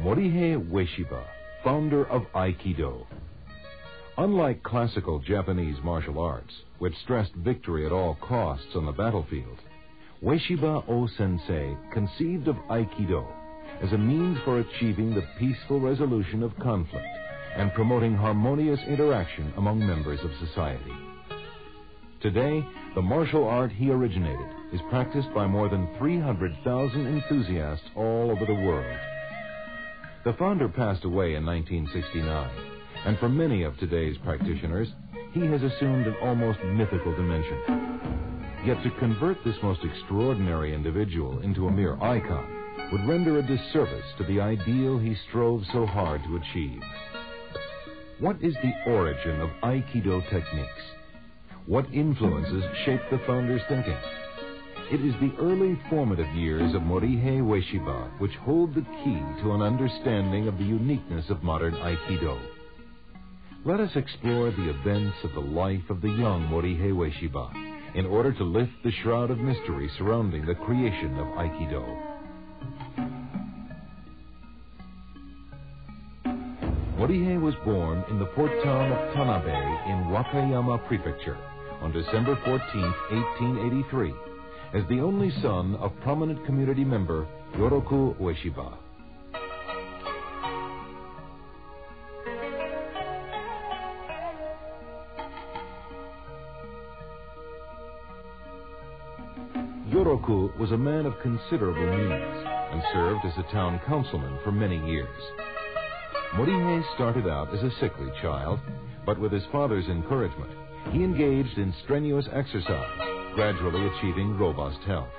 Morihei Ueshiba, founder of Aikido. Unlike classical Japanese martial arts, which stressed victory at all costs on the battlefield, Ueshiba O-sensei conceived of Aikido as a means for achieving the peaceful resolution of conflict and promoting harmonious interaction among members of society. Today, the martial art he originated is practiced by more than 300,000 enthusiasts all over the world. The founder passed away in 1969, and for many of today's practitioners, he has assumed an almost mythical dimension. Yet to convert this most extraordinary individual into a mere icon would render a disservice to the ideal he strove so hard to achieve. What is the origin of Aikido techniques? What influences shaped the founder's thinking? It is the early formative years of Morihei Ueshiba which hold the key to an understanding of the uniqueness of modern Aikido. Let us explore the events of the life of the young Morihei Ueshiba in order to lift the shroud of mystery surrounding the creation of Aikido. Morihei was born in the port town of Tanabe in Wakayama Prefecture on December 14, 1883, as the only son of prominent community member Yoroku Ueshiba. Yoroku was a man of considerable means and served as a town councilman for many years. Morihei started out as a sickly child, but with his father's encouragement, he engaged in strenuous exercise, gradually achieving robust health.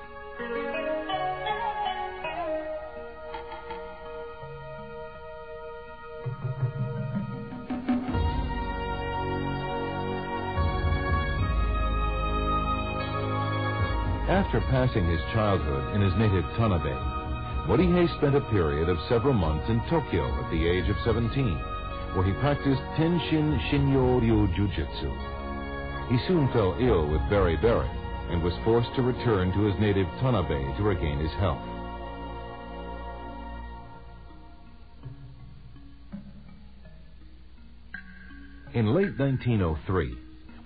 After passing his childhood in his native Tanabe, Morihei spent a period of several months in Tokyo at the age of 17, where he practiced Tenshin Shinyo-ryu Jiu-Jitsu. He soon fell ill with beriberi and was forced to return to his native Tanabe to regain his health. In late 1903,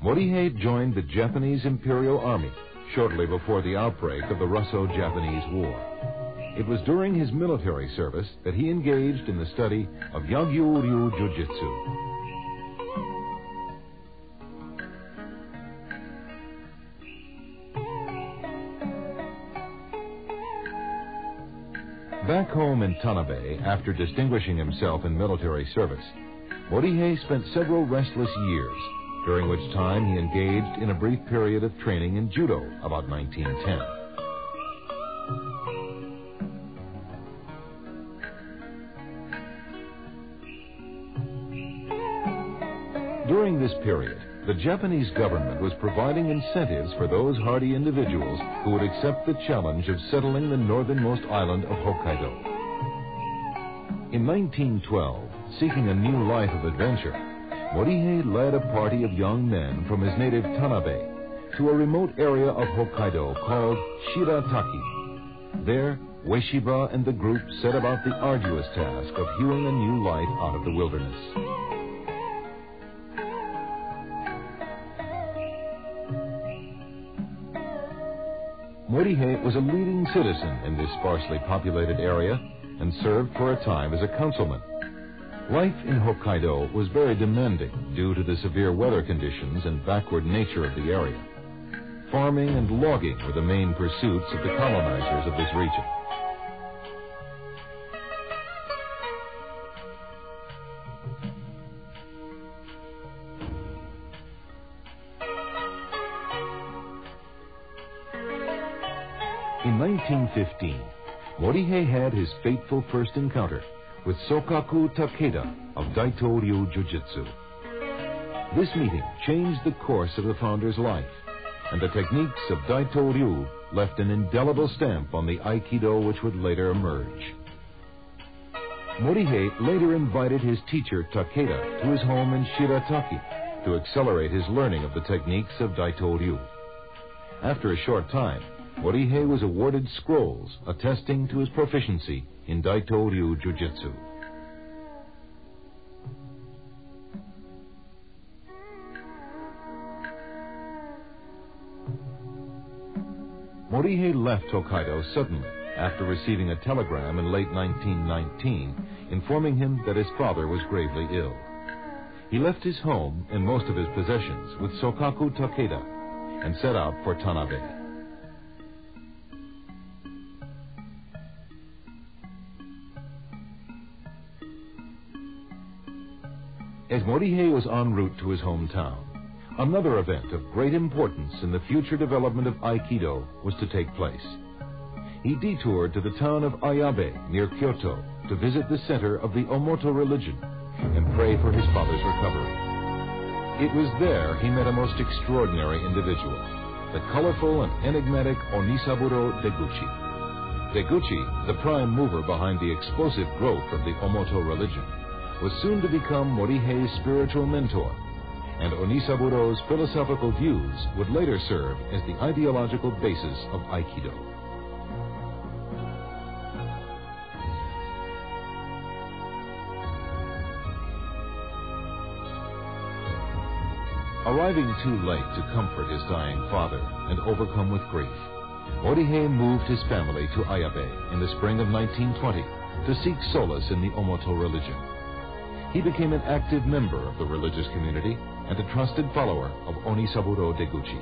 Morihei joined the Japanese Imperial Army shortly before the outbreak of the Russo-Japanese War. It was during his military service that he engaged in the study of Yagyu-ryu Jiu-Jitsu. Back home in Tanabe, after distinguishing himself in military service, Morihei spent several restless years, during which time he engaged in a brief period of training in judo about 1910. During this period, the Japanese government was providing incentives for those hardy individuals who would accept the challenge of settling the northernmost island of Hokkaido. In 1912, seeking a new life of adventure, Morihei led a party of young men from his native Tanabe to a remote area of Hokkaido called Shirataki. There, Ueshiba and the group set about the arduous task of hewing a new life out of the wilderness. Morihei was a leading citizen in this sparsely populated area and served for a time as a councilman. Life in Hokkaido was very demanding due to the severe weather conditions and backward nature of the area. Farming and logging were the main pursuits of the colonizers of this region. In 1915, Morihei had his fateful first encounter with Sokaku Takeda of Daito-ryu Jiu-Jitsu. This meeting changed the course of the founder's life, and the techniques of Daito-ryu left an indelible stamp on the Aikido which would later emerge. Morihei later invited his teacher Takeda to his home in Shirataki to accelerate his learning of the techniques of Daito-ryu. After a short time, Morihei was awarded scrolls attesting to his proficiency in Daito-ryu Jiu-Jitsu. Morihei left Tokaido suddenly after receiving a telegram in late 1919 informing him that his father was gravely ill. He left his home and most of his possessions with Sokaku Takeda and set out for Tanabe. As Morihei was en route to his hometown, another event of great importance in the future development of Aikido was to take place. He detoured to the town of Ayabe near Kyoto to visit the center of the Omoto religion and pray for his father's recovery. It was there he met a most extraordinary individual, the colorful and enigmatic Onisaburo Deguchi. Deguchi, the prime mover behind the explosive growth of the Omoto religion, was soon to become Morihei's spiritual mentor, and Onisaburo's philosophical views would later serve as the ideological basis of Aikido. Arriving too late to comfort his dying father and overcome with grief, Morihei moved his family to Ayabe in the spring of 1920 to seek solace in the Omoto religion. He became an active member of the religious community and a trusted follower of Onisaburo Deguchi.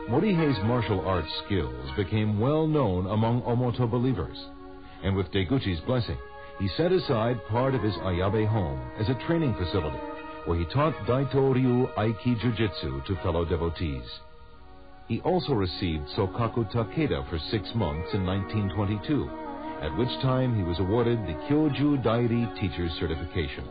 Morihei's martial arts skills became well known among Omoto believers, and with Deguchi's blessing, he set aside part of his Ayabe home as a training facility where he taught Daito Ryu Aiki Jiu-Jitsu to fellow devotees. He also received Sokaku Takeda for 6 months in 1922, at which time he was awarded the Kyoju Dairi Teacher's Certification.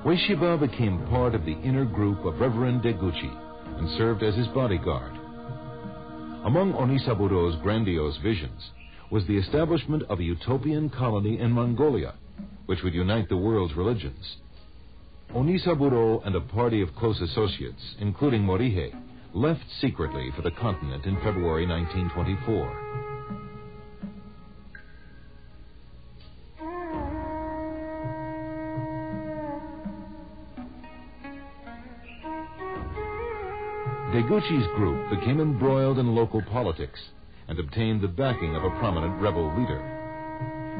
Ueshiba became part of the inner group of Reverend Deguchi and served as his bodyguard. Among Onisaburo's grandiose visions was the establishment of a utopian colony in Mongolia, which would unite the world's religions. Onisaburo and a party of close associates, including Morihei, left secretly for the continent in February 1924. Deguchi's group became embroiled in local politics and obtained the backing of a prominent rebel leader.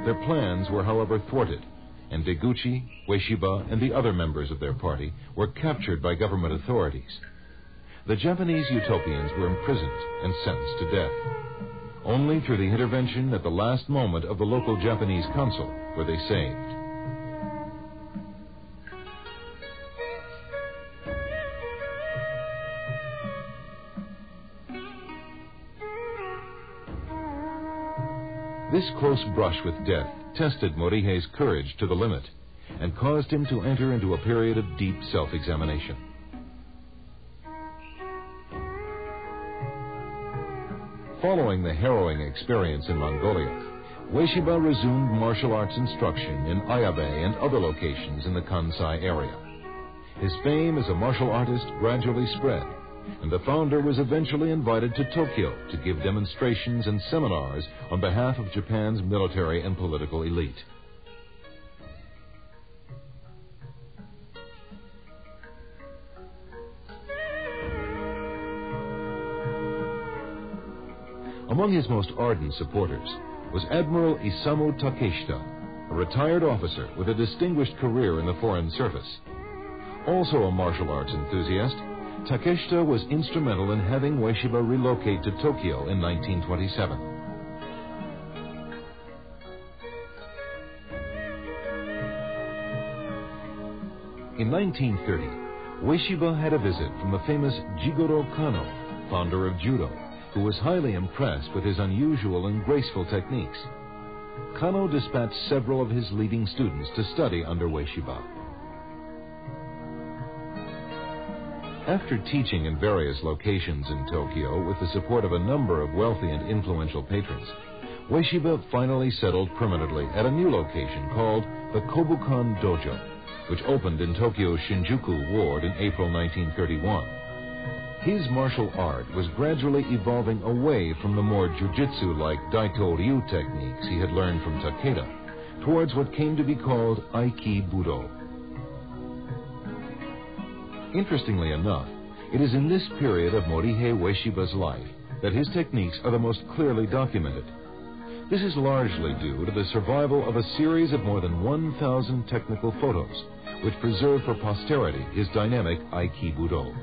Their plans were, however, thwarted, and Deguchi, Ueshiba, and the other members of their party were captured by government authorities. The Japanese utopians were imprisoned and sentenced to death. Only through the intervention at the last moment of the local Japanese consul were they saved. This close brush with death tested Morihei's courage to the limit and caused him to enter into a period of deep self-examination. Following the harrowing experience in Mongolia, Ueshiba resumed martial arts instruction in Ayabe and other locations in the Kansai area. His fame as a martial artist gradually spread, and the founder was eventually invited to Tokyo to give demonstrations and seminars on behalf of Japan's military and political elite. Among his most ardent supporters was Admiral Isamu Takeshita, a retired officer with a distinguished career in the Foreign Service. Also a martial arts enthusiast, Takeshita was instrumental in having Ueshiba relocate to Tokyo in 1927. In 1930, Ueshiba had a visit from the famous Jigoro Kano, founder of judo, who was highly impressed with his unusual and graceful techniques. Kano dispatched several of his leading students to study under Ueshiba. After teaching in various locations in Tokyo with the support of a number of wealthy and influential patrons, Ueshiba finally settled permanently at a new location called the Kobukan Dojo, which opened in Tokyo's Shinjuku ward in April 1931. His martial art was gradually evolving away from the more jujitsu-like Daito-ryu techniques he had learned from Takeda towards what came to be called Aiki Budō. Interestingly enough, it is in this period of Morihei Ueshiba's life that his techniques are the most clearly documented. This is largely due to the survival of a series of more than 1,000 technical photos, which preserve for posterity his dynamic Aiki Budō.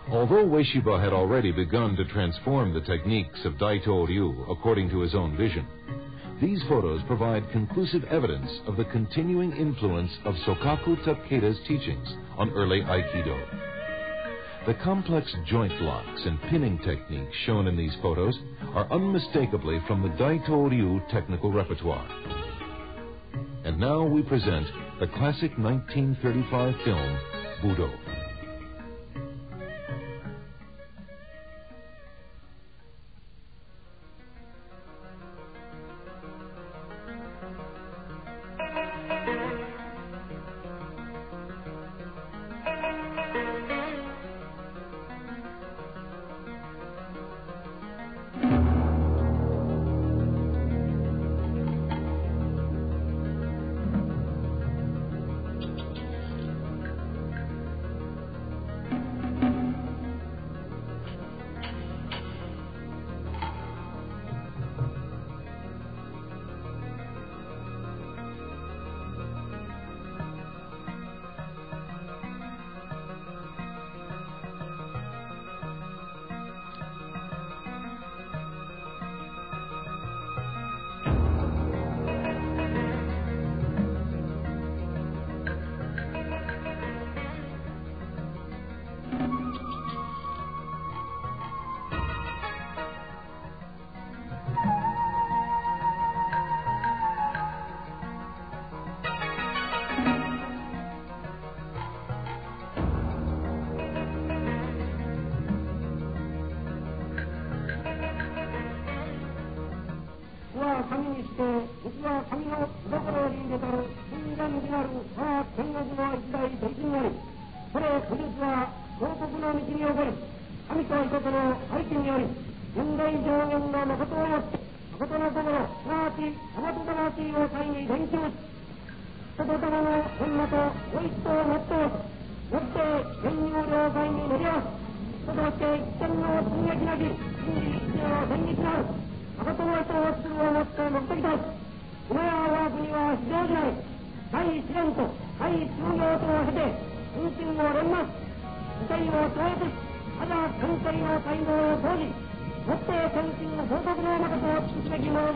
Although Ueshiba had already begun to transform the techniques of Daito-ryu according to his own vision, these photos provide conclusive evidence of the continuing influence of Sokaku Takeda's teachings on early Aikido. The complex joint locks and pinning techniques shown in these photos are unmistakably from the Daito-ryu technical repertoire. And now we present the classic 1935 film, Budō.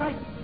Thank you.